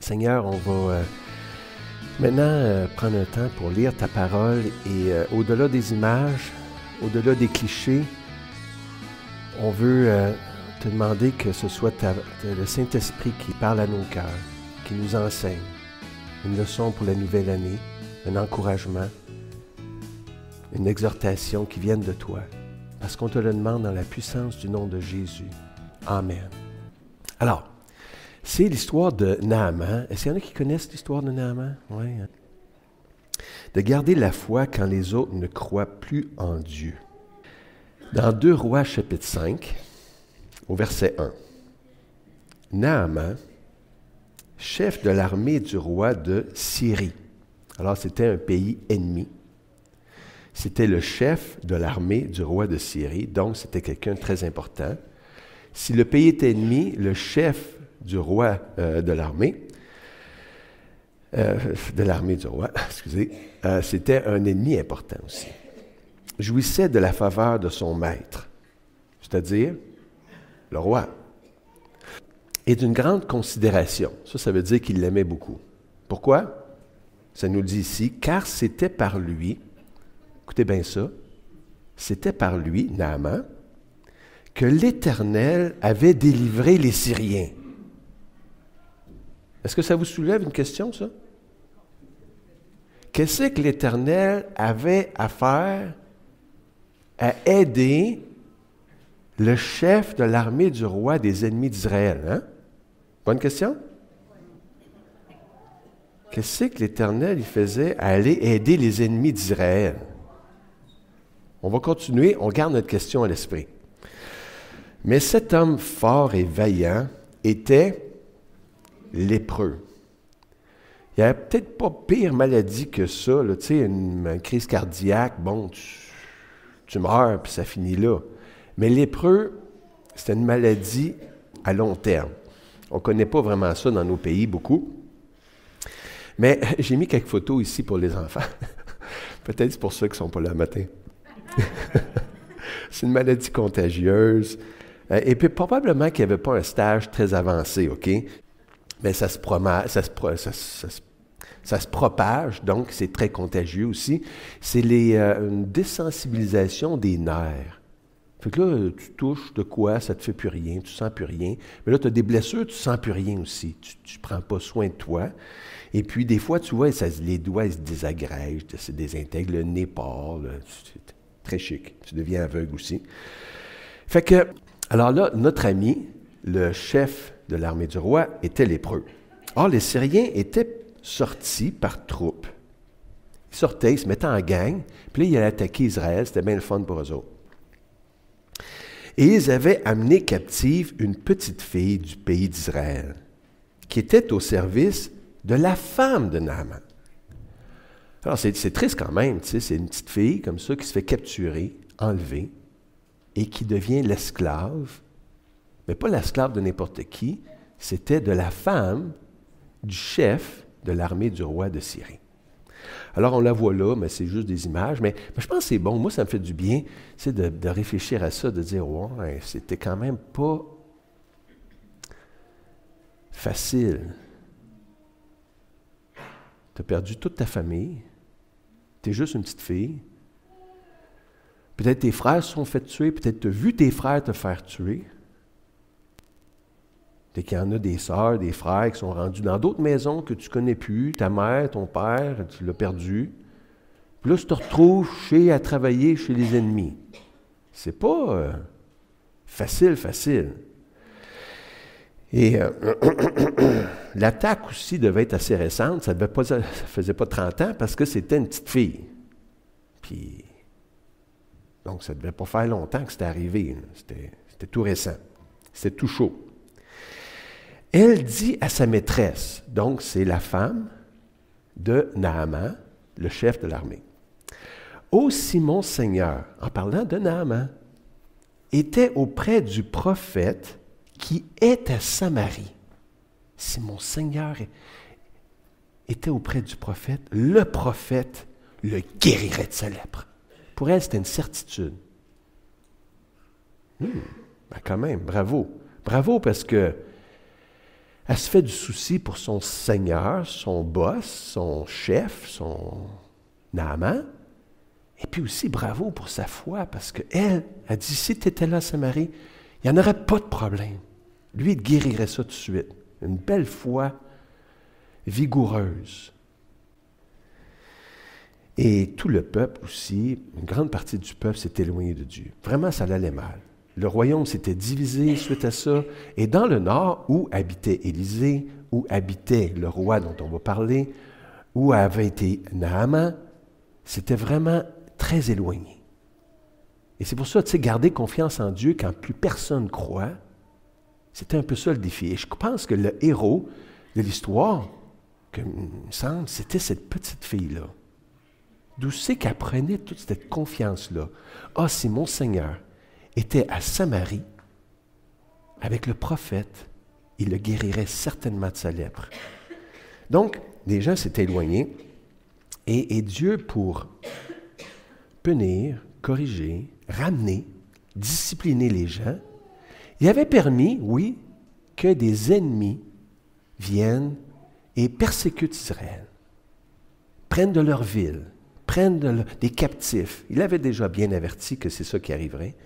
Seigneur, on va maintenant prendre un temps pour lire ta parole et au-delà des images, au-delà des clichés, on veut te demander que ce soit le Saint-Esprit qui parle à nos cœurs, qui nous enseigne une leçon pour la nouvelle année, un encouragement, une exhortation qui vienne de toi, parce qu'on te le demande dans la puissance du nom de Jésus. Amen. Alors, c'est l'histoire de Naaman. Est-ce qu'il y en a qui connaissent l'histoire de Naaman? Oui. De garder la foi quand les autres ne croient plus en Dieu. Dans 2 Rois, chapitre 5, au verset 1. Naaman, chef de l'armée du roi de Syrie. Alors, c'était un pays ennemi. C'était le chef de l'armée du roi de Syrie, donc c'était quelqu'un de très important. Si le pays était ennemi, le chef du roi de l'armée du roi, excusez, c'était un ennemi important aussi. Jouissait de la faveur de son maître, c'est-à-dire le roi, et d'une grande considération. Ça veut dire qu'il l'aimait beaucoup. Pourquoi? Ça nous le dit ici, car c'était par lui, écoutez bien ça, c'était par lui, Naaman, que l'Éternel avait délivré les Syriens. Est-ce que ça vous soulève une question, ça? Qu'est-ce que l'Éternel avait à faire à aider le chef de l'armée du roi des ennemis d'Israël? Hein? Bonne question? Qu'est-ce que l'Éternel il faisait à aller aider les ennemis d'Israël? On va continuer, on garde notre question à l'esprit. Mais cet homme fort et vaillant était lépreux. Il n'y avait peut-être pas pire maladie que ça, là, tu sais, une crise cardiaque, bon, tu meurs, puis ça finit là. Mais lépreux, c'était une maladie à long terme. On ne connaît pas vraiment ça dans nos pays, beaucoup. Mais j'ai mis quelques photos ici pour les enfants. Peut-être c'est pour ceux qui ne sont pas là le matin. C'est une maladie contagieuse. Et puis probablement qu'il n'y avait pas un stage très avancé, OK? Mais ça se propage, donc c'est très contagieux aussi. C'est une désensibilisation des nerfs. Fait que là, tu touches de quoi, ça ne te fait plus rien, tu ne sens plus rien. Mais là, tu as des blessures, tu ne sens plus rien aussi. Tu ne prends pas soin de toi. Et puis, des fois, tu vois, les doigts ils se désagrègent, se désintègrent, le nez part, là, c'est très chic. Tu deviens aveugle aussi. Fait que, alors là, notre ami, le chef de l'armée du roi, était lépreux. Or, les Syriens étaient sortis par troupes. Ils sortaient, ils se mettaient en gang, puis là, ils allaient attaquer Israël, c'était bien le fun pour eux autres. Et ils avaient amené captive une petite fille du pays d'Israël, qui était au service de la femme de Naaman. Alors, c'est triste quand même, tu sais, c'est une petite fille comme ça qui se fait capturer, enlever, et qui devient l'esclave, mais pas l'esclave de n'importe qui, c'était de la femme du chef de l'armée du roi de Syrie. Alors, on la voit là, mais c'est juste des images, mais je pense que c'est bon, moi ça me fait du bien, c'est de réfléchir à ça, de dire, ouais, c'était quand même pas facile. Tu as perdu toute ta famille, tu es juste une petite fille, peut-être tes frères se sont fait tuer, peut-être tu as vu tes frères te faire tuer. Peut-être qu'il y en a des sœurs, des frères qui sont rendus dans d'autres maisons que tu ne connais plus, ta mère, ton père, tu l'as perdu. Puis là, tu te retrouves à travailler chez les ennemis. C'est pas facile. Et l'attaque aussi devait être assez récente, ça faisait pas 30 ans parce que c'était une petite fille. Puis, donc ça ne devait pas faire longtemps que c'était arrivé. C'était tout récent. C'était tout chaud. Elle dit à sa maîtresse, donc c'est la femme de Naaman, le chef de l'armée. « Aussi mon Seigneur, en parlant de Naaman, était auprès du prophète qui est à Samarie. » Si mon Seigneur était auprès du prophète, le guérirait de sa lèpre. Pour elle, c'était une certitude. Ben quand même, bravo. Bravo parce que Elle se fait du souci pour son seigneur, son boss, son chef, son Naaman. Et puis aussi, bravo pour sa foi, parce qu'elle a dit, si tu étais là, Samarie, il n'y en aurait pas de problème. Lui, il guérirait ça tout de suite. Une belle foi vigoureuse. Et tout le peuple aussi, une grande partie du peuple s'est éloigné de Dieu. Vraiment, ça allait mal. Le royaume s'était divisé suite à ça. Et dans le nord, où habitait Élisée, où habitait le roi dont on va parler, où avait été Naaman, c'était vraiment très éloigné. Et c'est pour ça, tu sais, garder confiance en Dieu quand plus personne croit, c'était un peu ça le défi. Et je pense que le héros de l'histoire, que, il me semble, c'était cette petite fille-là. D'où c'est qu'elle prenait toute cette confiance-là? Ah, si mon Seigneur était à Samarie, avec le prophète, il le guérirait certainement de sa lèpre. Donc, les gens s'étaient éloignés, et Dieu, pour punir, corriger, ramener, discipliner les gens, il avait permis, oui, que des ennemis viennent et persécutent Israël, prennent de leur ville, prennent des captifs. Il avait déjà bien averti que c'est ça qui arriverait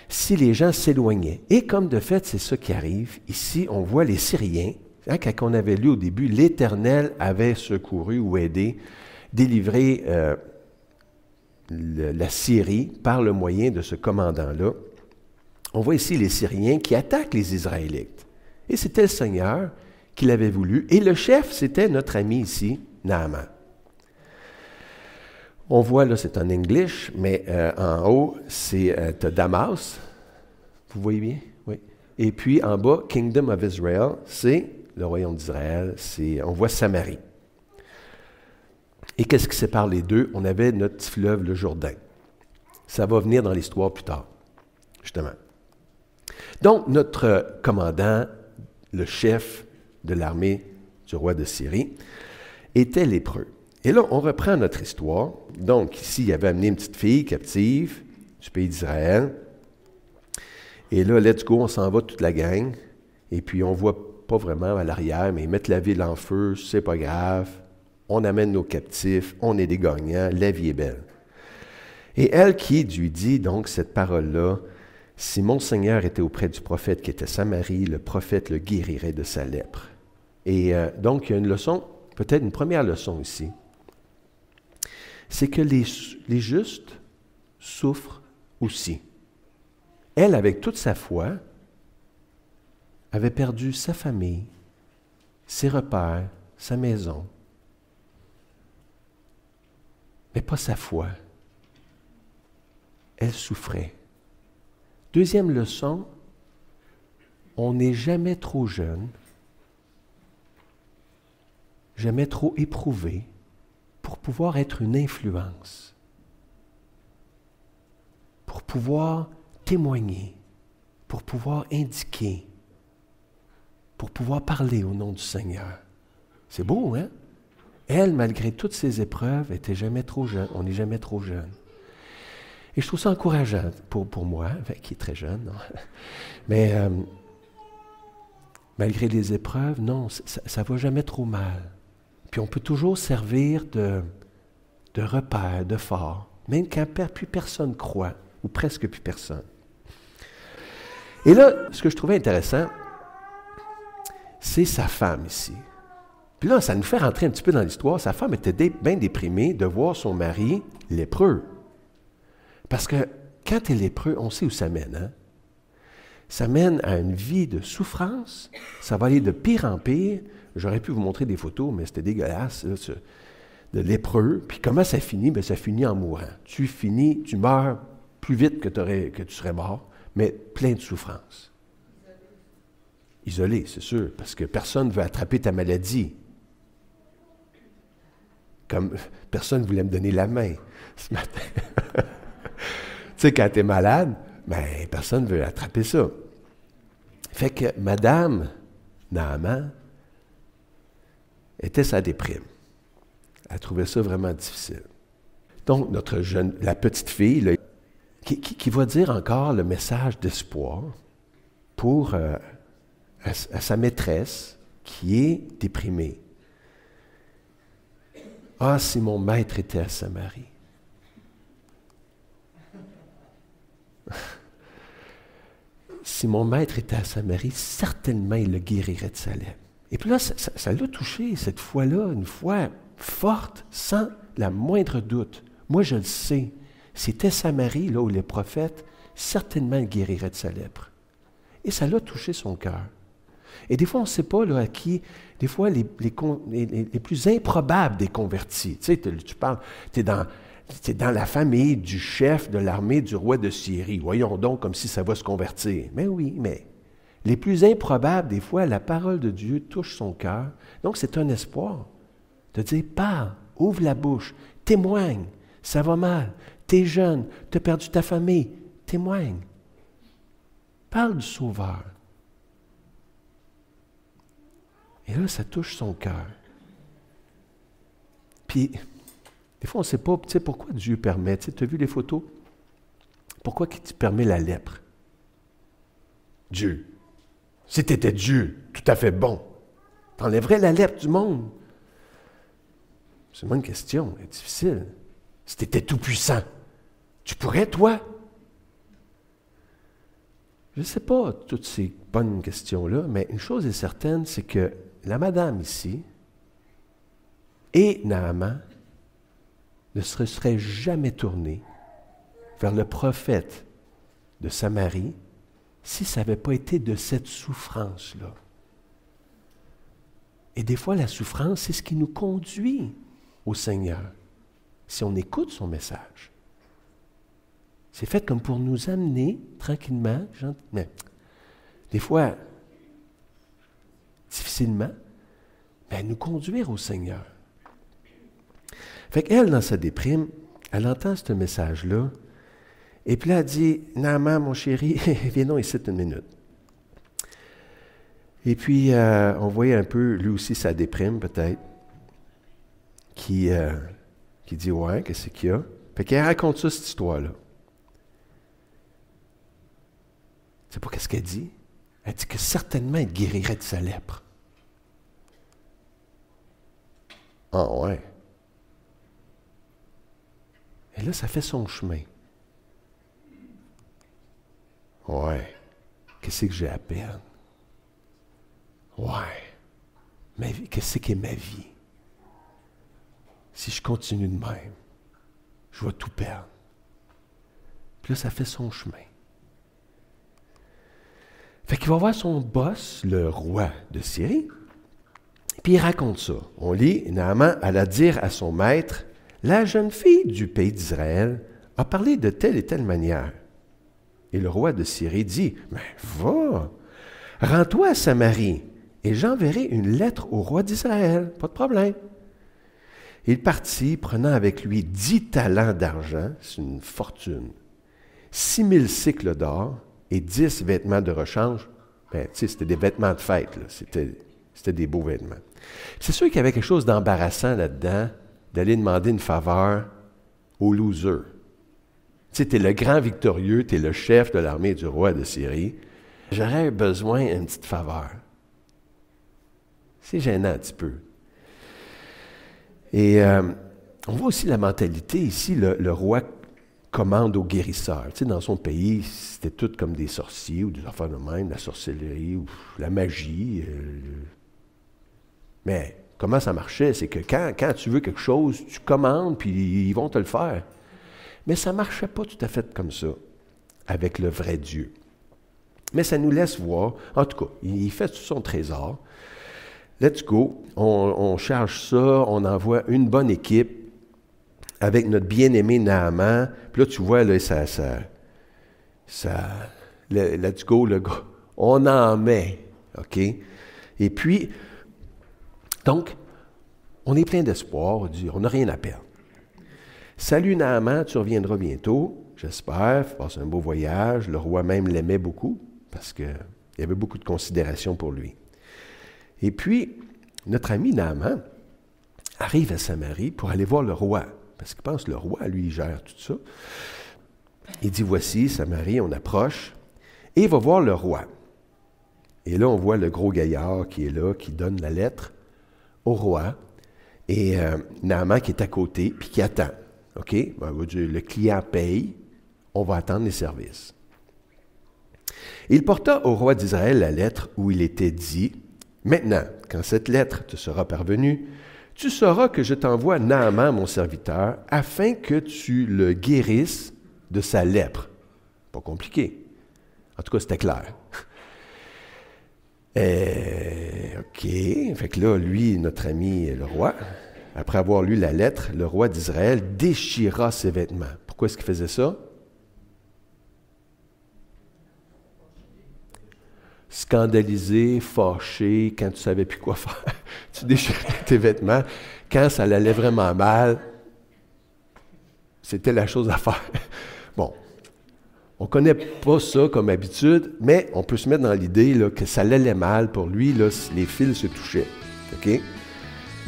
si les gens s'éloignaient. Et comme de fait, c'est ça qui arrive. Ici, on voit les Syriens. Hein, quand on avait lu au début, l'Éternel avait secouru ou aidé, délivré la Syrie par le moyen de ce commandant-là. On voit ici les Syriens qui attaquent les Israélites. Et c'était le Seigneur qui l'avait voulu. Et le chef, c'était notre ami ici, Naaman. On voit, là, c'est en English, mais en haut, c'est Damas. Vous voyez bien? Oui. Et puis, en bas, Kingdom of Israel, c'est le royaume d'Israël. On voit Samarie. Et qu'est-ce qui sépare les deux? On avait notre petit fleuve, le Jourdain. Ça va venir dans l'histoire plus tard, justement. Donc, notre commandant, le chef de l'armée du roi de Syrie, était lépreux. Et là, on reprend notre histoire. Donc, ici, il avait amené une petite fille captive du pays d'Israël. Et là, let's go, on s'en va toute la gang. Et puis, on ne voit pas vraiment à l'arrière, mais ils mettent la ville en feu, c'est pas grave. On amène nos captifs, on est des gagnants, la vie est belle. Et elle qui lui dit donc cette parole-là, « Si mon Seigneur était auprès du prophète qui était Samarie, le prophète le guérirait de sa lèpre. » Et donc, il y a une leçon, peut-être une première leçon ici. C'est que les justes souffrent aussi. Elle, avec toute sa foi, avait perdu sa famille, ses repères, sa maison, mais pas sa foi. Elle souffrait. Deuxième leçon, on n'est jamais trop jeune, jamais trop éprouvé pour pouvoir être une influence, pour pouvoir témoigner, pour pouvoir indiquer, pour pouvoir parler au nom du Seigneur. C'est beau, hein? Elle, malgré toutes ces épreuves, n'était jamais trop jeune. On n'est jamais trop jeune. Et je trouve ça encourageant pour moi, qui est très jeune. Non? Mais malgré les épreuves, non, ça ne va jamais trop mal. Puis on peut toujours servir de repère, de phare, même quand plus personne croit, ou presque plus personne. Et là, ce que je trouvais intéressant, c'est sa femme ici. Puis là, ça nous fait rentrer un petit peu dans l'histoire. Sa femme était bien déprimée de voir son mari lépreux. Parce que quand tu es lépreux, on sait où ça mène. Hein? Ça mène à une vie de souffrance. Ça va aller de pire en pire. J'aurais pu vous montrer des photos, mais c'était dégueulasse, là, de lépreux. Puis comment ça finit? Bien, ça finit en mourant. Tu meurs plus vite que tu serais mort, mais plein de souffrance. Isolé, c'est sûr, parce que personne ne veut attraper ta maladie. Comme personne ne voulait me donner la main ce matin. Tu sais, quand tu es malade, ben, personne ne veut attraper ça. Fait que Madame Naaman était sa déprime. Elle trouvait ça vraiment difficile. Donc, la petite fille, là, qui va dire encore le message d'espoir pour à sa maîtresse qui est déprimée. « Ah, si mon maître était à Samarie. » Si mon maître était à Samarie, certainement il le guérirait de sa lèpre. Et puis là, ça l'a touché, cette foi-là, une foi forte, sans la moindre doute. Moi, je le sais. C'était Samarie, là où les prophètes, certainement il guérirait de sa lèpre. Et ça l'a touché son cœur. Et des fois, on ne sait pas là, à qui, des fois, les plus improbables des convertis. Tu sais, tu parles, tu es dans la famille du chef de l'armée du roi de Syrie. Voyons donc comme si ça va se convertir. Mais oui, mais les plus improbables, des fois, la parole de Dieu touche son cœur. Donc, c'est un espoir de dire, parle, ouvre la bouche, témoigne, ça va mal, t'es jeune, t'as perdu ta famille, témoigne. Parle du Sauveur. Et là, ça touche son cœur. Puis, des fois, on ne sait pas, tu sais, pourquoi Dieu permet. Tu as vu les photos? Pourquoi il permet la lèpre? Dieu. Si tu étais Dieu, tout à fait bon, tu enlèverais la lèpre du monde. C'est une question, elle est difficile. Si tu étais tout-puissant, tu pourrais, toi? Je ne sais pas toutes ces bonnes questions-là, mais une chose est certaine, c'est que la madame ici et Naaman ne se seraient jamais tournés vers le prophète de Samarie si ça n'avait pas été de cette souffrance-là. Et des fois, la souffrance, c'est ce qui nous conduit au Seigneur, si on écoute son message. C'est fait comme pour nous amener tranquillement, gentiment, des fois difficilement, mais à nous conduire au Seigneur. Fait qu'elle, dans sa déprime, elle entend ce message-là, et puis là, elle dit, « Naaman, mon chéri, viens donc ici une minute. » Et puis, on voyait un peu, lui aussi, sa déprime, peut-être, qui dit, « Ouais, qu'est-ce qu'il y a? » Fait qu'elle raconte ça, cette histoire-là. Tu sais pas qu'est-ce qu'elle dit? Elle dit que certainement, il guérirait de sa lèpre. Ah ouais. Et là, ça fait son chemin. Ouais. Qu'est-ce que j'ai à perdre? Ouais. Ma vie, qu'est-ce qu'est ma vie? Si je continue de même, je vais tout perdre. Puis là, ça fait son chemin. Fait qu'il va voir son boss, le roi de Syrie, puis il raconte ça. On lit, Naaman alla dire à son maître, « La jeune fille du pays d'Israël a parlé de telle et telle manière. » Et le roi de Syrie dit, « Mais va, rends-toi à Samarie, et j'enverrai une lettre au roi d'Israël. Pas de problème. » Il partit, prenant avec lui 10 talents d'argent, c'est une fortune, 6 000 cycles d'or et 10 vêtements de rechange. Ben, tu sais, c'était des vêtements de fête, là. C'était des beaux vêtements. C'est sûr qu'il y avait quelque chose d'embarrassant là-dedans, d'aller demander une faveur aux losers. Tu sais, tu es le grand victorieux, tu es le chef de l'armée du roi de Syrie. J'aurais besoin d'une petite faveur. C'est gênant un petit peu. Et on voit aussi la mentalité ici, le roi commande aux guérisseurs. Tu sais, dans son pays, c'était tout comme des sorciers ou des affaires de même, la sorcellerie ou la magie. Mais comment ça marchait? C'est que quand tu veux quelque chose, tu commandes, puis ils vont te le faire. Mais ça ne marchait pas tout à fait comme ça avec le vrai Dieu. Mais ça nous laisse voir, en tout cas, il fait tout son trésor. Let's go, on charge ça, on envoie une bonne équipe avec notre bien-aimé Naaman. Puis là, tu vois, là, let's go, le gars, on en met, OK? Et puis, donc, on est plein d'espoir, on dit, on n'a rien à perdre. Salut Naaman, tu reviendras bientôt, j'espère, passe un beau voyage. Le roi même l'aimait beaucoup, parce qu'il y avait beaucoup de considération pour lui. Et puis, notre ami Naaman arrive à Samarie pour aller voir le roi, parce qu'il pense que le roi, lui, il gère tout ça. Il dit, voici, Samarie, on approche, et il va voir le roi. Et là, on voit le gros gaillard qui est là, qui donne la lettre au roi, et Naaman qui est à côté, puis qui attend. OK? Ben, on va dire, le client paye, on va attendre les services. Et il porta au roi d'Israël la lettre où il était dit, « Maintenant, quand cette lettre te sera parvenue, tu sauras que je t'envoie Naaman, mon serviteur, afin que tu le guérisses de sa lèpre. » Pas compliqué. En tout cas, c'était clair. OK. Fait que là, lui, notre ami le roi, après avoir lu la lettre, le roi d'Israël déchira ses vêtements. Pourquoi est-ce qu'il faisait ça? Scandalisé, fâché, quand tu ne savais plus quoi faire. Tu déchirais tes vêtements. Quand ça allait vraiment mal, c'était la chose à faire. Bon. On ne connaît pas ça comme habitude, mais on peut se mettre dans l'idée là, que ça allait mal pour lui, là, les fils se touchaient. OK?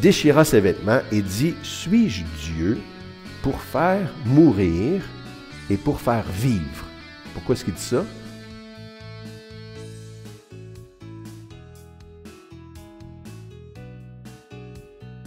Déchira ses vêtements et dit, « Suis-je Dieu pour faire mourir et pour faire vivre? » Pourquoi est-ce qu'il dit ça?